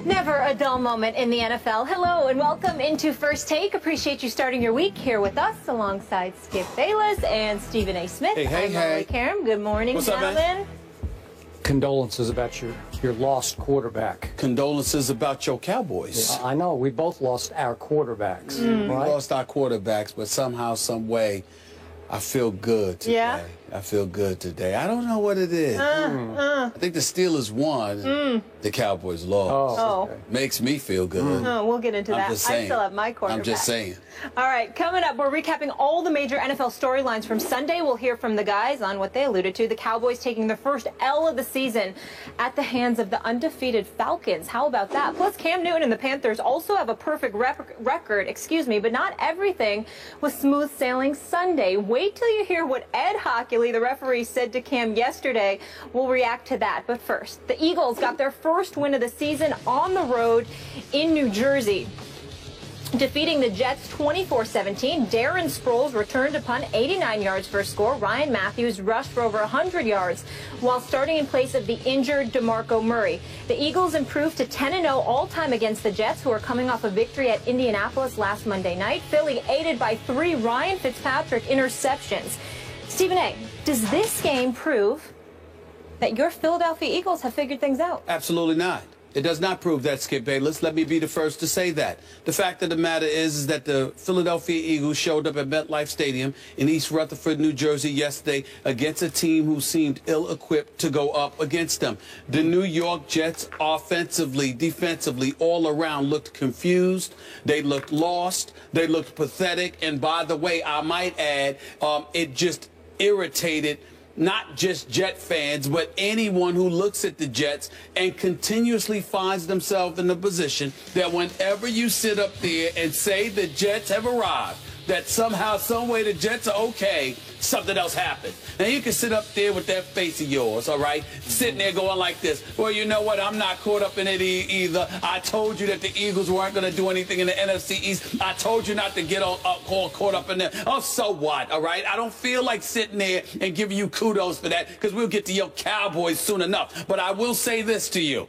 Never a dull moment in the NFL. Hello and welcome into First Take. Appreciate you starting your week here with us alongside Skip Bayless and Stephen A. Smith. I'm Molly Karam. Good morning, gentlemen. Condolences about your lost quarterback. Condolences about your Cowboys. Yeah, I know. We both lost our quarterbacks. We Right? lost our quarterbacks, but somehow, some way, I feel good today. Yeah? I feel good today. I don't know what it is. I think the Steelers won. The Cowboys lost. Oh. Makes me feel good. Oh, we'll get into I'm that. just saying. I still have my quarterback. I'm just saying. All right, coming up, we're recapping all the major NFL storylines from Sunday. We'll hear from the guys on what they alluded to. The Cowboys taking their first L of the season at the hands of the undefeated Falcons. How about that? Plus, Cam Newton and the Panthers also have a perfect record, but not everything was smooth sailing Sunday. Wait till you hear what Ed Hockley, the referee, said to Cam yesterday. We'll react to that. But first, the Eagles got their first win of the season on the road in New Jersey, defeating the Jets 24-17. Darren Sproles returned to punt 89 yards for a score. Ryan Matthews rushed for over 100 yards while starting in place of the injured DeMarco Murray. The Eagles improved to 10-0 all-time against the Jets, who are coming off a victory at Indianapolis last Monday night. Philly aided by 3 Ryan Fitzpatrick interceptions. Stephen A., does this game prove that your Philadelphia Eagles have figured things out? Absolutely not. It does not prove that, Skip Bayless. Let me be the first to say that. The fact of the matter is that the Philadelphia Eagles showed up at MetLife Stadium in East Rutherford, New Jersey yesterday against a team who seemed ill-equipped to go up against them. The New York Jets offensively, defensively, all around looked confused. They looked lost. They looked pathetic. And by the way, I might add, it just irritated not just Jet fans, but anyone who looks at the Jets and continuously finds themselves in a position that whenever you sit up there and say the Jets have arrived, that somehow, some way the Jets are okay, something else happened. Now, you can sit up there with that face of yours, all right, sitting there going like this. Well, you know what? I'm not caught up in it either. I told you that the Eagles weren't going to do anything in the NFC East. I told you not to get all caught up in there. Oh, so what, all right? I don't feel like sitting there and giving you kudos for that because we'll get to your Cowboys soon enough. But I will say this to you.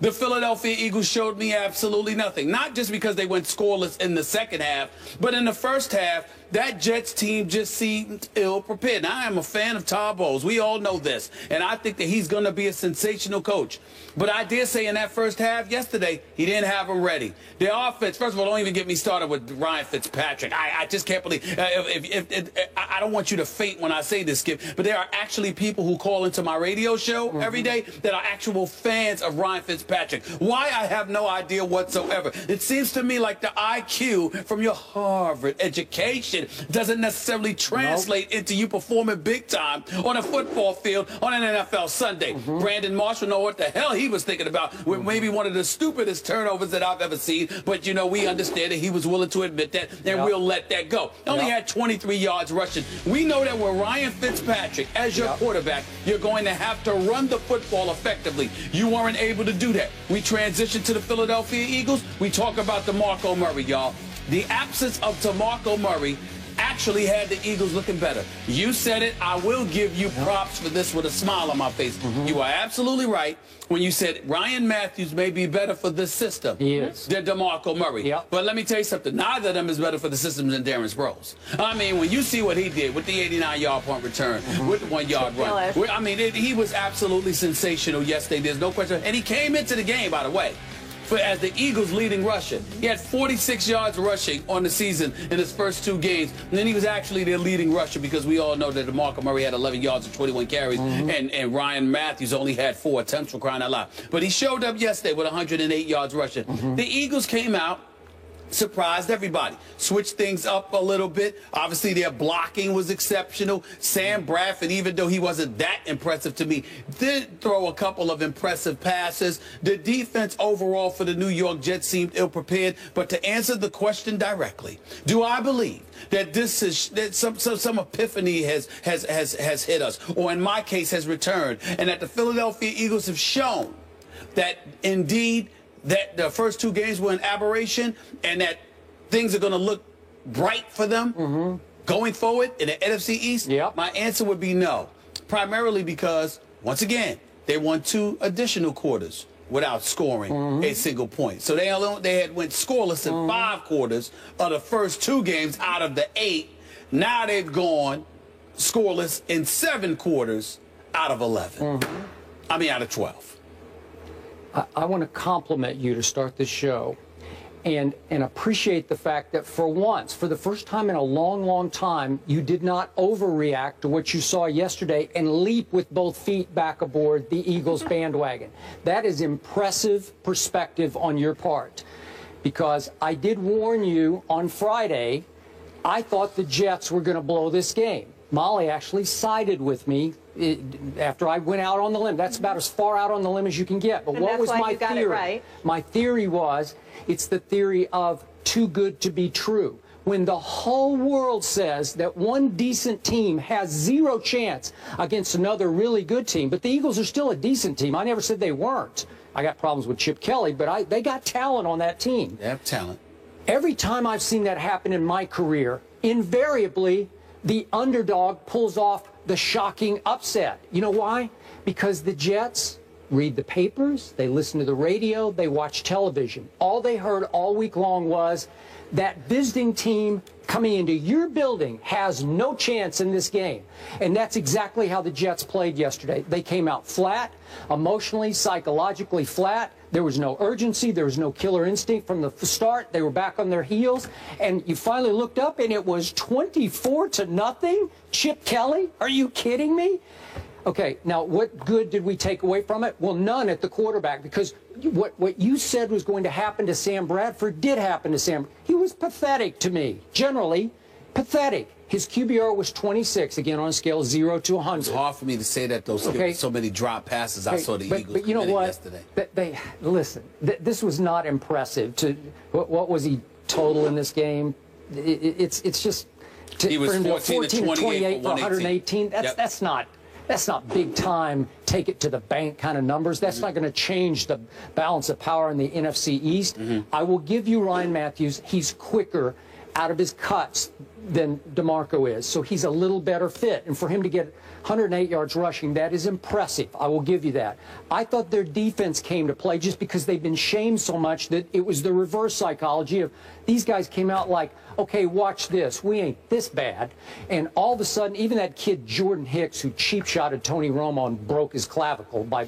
The Philadelphia Eagles showed me absolutely nothing. Not just because they went scoreless in the second half, but in the first half, that Jets team just seemed ill-prepared. Now, I am a fan of Todd Bowles. We all know this. And I think that he's going to be a sensational coach. But I did say in that first half yesterday, he didn't have them ready. Their offense, first of all, don't even get me started with Ryan Fitzpatrick. I just can't believe. I don't want you to faint when I say this, Skip, but there are actually people who call into my radio show every day that are actual fans of Ryan Fitzpatrick. Why, I have no idea whatsoever. It seems to me like the IQ from your Harvard education doesn't necessarily translate into you performing big time on a football field on an NFL Sunday. Brandon Marshall know what the hell he was thinking about with maybe one of the stupidest turnovers that I've ever seen. But, you know, we understand that he was willing to admit that, and we'll let that go. Only had 23 yards rushing. We know that with Ryan Fitzpatrick as your quarterback, you're going to have to run the football effectively. You weren't able to do that. We transition to the Philadelphia Eagles. We talk about DeMarco Murray, y'all. The absence of DeMarco Murray actually had the Eagles looking better. You said it. I will give you props for this with a smile on my face. You are absolutely right when you said Ryan Matthews may be better for this system than DeMarco Murray. But let me tell you something. Neither of them is better for the system than Darren Sproles. I mean, when you see what he did with the 89-yard punt return, with the 1-yard run, I mean, he was absolutely sensational yesterday. There's no question. And he came into the game, by the way, as the Eagles' leading rusher. He had 46 yards rushing on the season in his first 2 games. And then he was actually their leading rusher because we all know that DeMarco Murray had 11 yards and 21 carries, and Ryan Matthews only had 4 attempts, for crying out loud. But he showed up yesterday with 108 yards rushing. The Eagles came out, surprised everybody, switched things up a little bit. Obviously, their blocking was exceptional. Sam Bradford, even though he wasn't that impressive to me, did throw a couple of impressive passes. The defense overall for the New York Jets seemed ill-prepared. But to answer the question directly, do I believe that this is that some epiphany has hit us, or in my case has returned, and that the Philadelphia Eagles have shown that indeed that the first 2 games were an aberration and that things are going to look bright for them going forward in the NFC East? My answer would be no, primarily because, once again, they won 2 additional quarters without scoring a single point. So they had went scoreless in 5 quarters of the first 2 games out of the 8. Now they've gone scoreless in 7 quarters out of 11. I mean, out of 12. I want to compliment you to start this show and appreciate the fact that for once, for the first time in a long, long time, you did not overreact to what you saw yesterday and leap with both feet back aboard the Eagles bandwagon. That is impressive perspective on your part, because I did warn you on Friday, I thought the Jets were going to blow this game. Molly actually sided with me after I went out on the limb. That's about as far out on the limb as you can get. But what was my theory? Right. My theory was, it's the theory of too good to be true. When the whole world says that one decent team has 0 chance against another really good team, but the Eagles are still a decent team. I never said they weren't. I got problems with Chip Kelly, but they got talent on that team. They have talent. Every time I've seen that happen in my career, invariably, the underdog pulls off the shocking upset. You know why? Because the Jets read the papers, they listen to the radio, they watch television. All they heard all week long was that visiting team coming into your building has no chance in this game. And that's exactly how the Jets played yesterday. They came out flat, emotionally, psychologically flat. There was no urgency. There was no killer instinct from the start. They were back on their heels. And you finally looked up, and it was 24-0. Chip Kelly? Are you kidding me? Okay, now what good did we take away from it? Well, none at the quarterback, because what you said was going to happen to Sam Bradford did happen to Sam. He was pathetic to me, generally pathetic. His QBR was 26, again, on a scale of 0 to 100. It's hard for me to say that, though, so many drop passes I saw the Eagles but you know what? Yesterday. Listen, this was not impressive. What was he total in this game? It's just he was 14 to 28 for 118. That's not big time, take it to the bank kind of numbers. That's not going to change the balance of power in the NFC East. I will give you Ryan Matthews. He's quicker out of his cuts than DeMarco is. So he's a little better fit. And for him to get 108 yards rushing, that is impressive. I will give you that. I thought their defense came to play just because they've been shamed so much that it was the reverse psychology of these guys came out like, okay, watch this. We ain't this bad. And all of a sudden, even that kid Jordan Hicks, who cheap-shotted Tony Romo and broke his clavicle by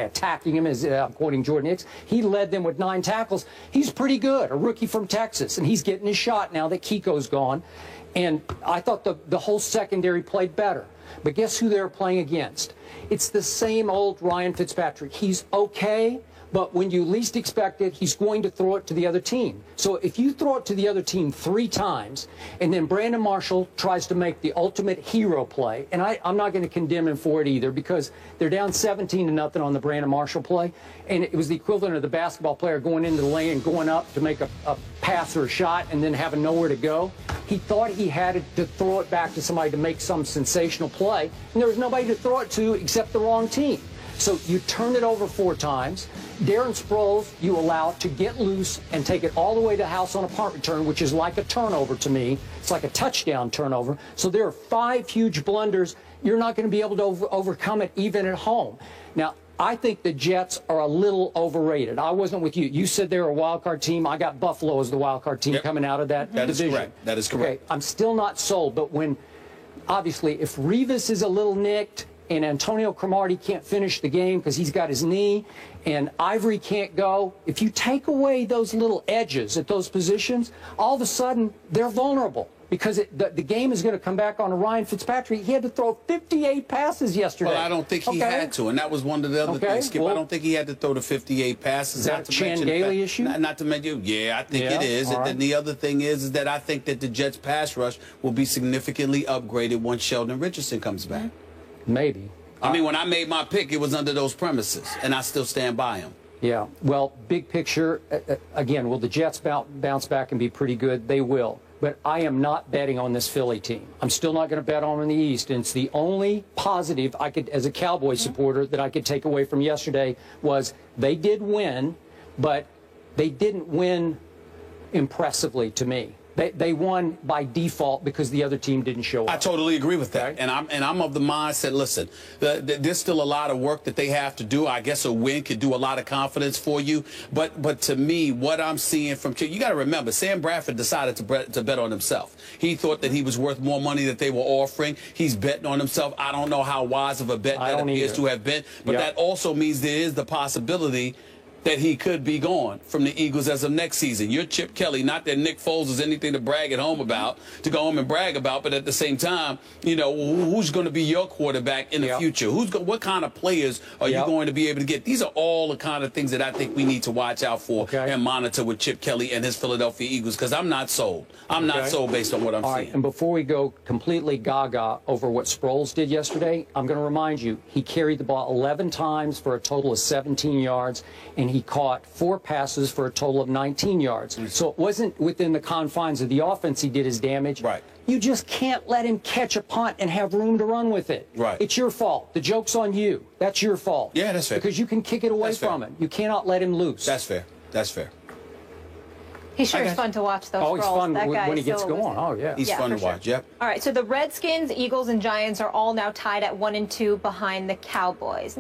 attacking him, as quoting Jordan Hicks, he led them with 9 tackles. He's pretty good, a rookie from Texas, and he's getting his shot now that Kiko's gone. And I thought the whole secondary played better. But guess who they're playing against? It's the same old Ryan Fitzpatrick. He's okay, but when you least expect it, he's going to throw it to the other team. So if you throw it to the other team 3 times, and then Brandon Marshall tries to make the ultimate hero play, and I'm not going to condemn him for it either, because they're down 17-0 on the Brandon Marshall play, and it was the equivalent of the basketball player going into the lane and going up to make a pass or a shot and then having nowhere to go. He thought he had to throw it back to somebody to make some sensational play, and there was nobody to throw it to except the wrong team. So you turn it over 4 times. Darren Sproles, you allow to get loose and take it all the way to the house on a punt return, which is like a turnover to me. It's like a touchdown turnover. So there are 5 huge blunders. You're not going to be able to overcome it even at home. Now, I think the Jets are a little overrated. I wasn't with you. You said they're a wild card team. I got Buffalo as the wild card team coming out of that division. Correct. That is correct. Okay, I'm still not sold, but when, obviously, if Revis is a little nicked, and Antonio Cromartie can't finish the game because he's got his knee, and Ivory can't go, if you take away those little edges at those positions, all of a sudden they're vulnerable because the game is going to come back on Ryan Fitzpatrick. He had to throw 58 passes yesterday. Well, I don't think he had to, and that was one of the other things, Skip. Well, I don't think he had to throw the 58 passes. Is that a Chan Gailey issue? Not to mention, yeah, I think it is. And then the other thing is that I think that the Jets' pass rush will be significantly upgraded once Sheldon Richardson comes back. Maybe. I mean, when I made my pick, it was under those premises, and I still stand by him. Yeah. Well, big picture, again, will the Jets bounce back and be pretty good? They will. But I am not betting on this Philly team. I'm still not going to bet on them in the East. And it's the only positive I could, as a Cowboy supporter, that I could take away from yesterday was they did win, but they didn't win impressively to me. They won by default because the other team didn't show up. I totally agree with that. And I'm of the mindset, listen, there's still a lot of work that they have to do. I guess a win could do a lot of confidence for you. But to me, what I'm seeing from you got to remember, Sam Bradford decided to bet on himself. He thought that he was worth more money that they were offering. He's betting on himself. I don't know how wise of a bet that appears to have been. But that also means there is the possibility that he could be gone from the Eagles as of next season. You're Chip Kelly, not that Nick Foles is anything to brag at home about, to go home and brag about, but at the same time, you know, who's going to be your quarterback in the future? What kind of players are you going to be able to get? These are all the kind of things that I think we need to watch out for and monitor with Chip Kelly and his Philadelphia Eagles, because I'm not sold. I'm not sold based on what I'm seeing. All right, and before we go completely gaga over what Sproles did yesterday, I'm going to remind you, he carried the ball 11 times for a total of 17 yards, and he caught 4 passes for a total of 19 yards. So it wasn't within the confines of the offense he did his damage. Right. You just can't let him catch a punt and have room to run with it. Right. It's your fault. The joke's on you. That's your fault. Yeah, that's fair. Because you can kick it away from him. You cannot let him loose. That's fair. That's fair. He sure is fun to watch, though. Oh, he's fun that guy when he gets going. Oh, yeah. He's fun to watch, yep. All right, so the Redskins, Eagles, and Giants are all now tied at 1-2 behind the Cowboys.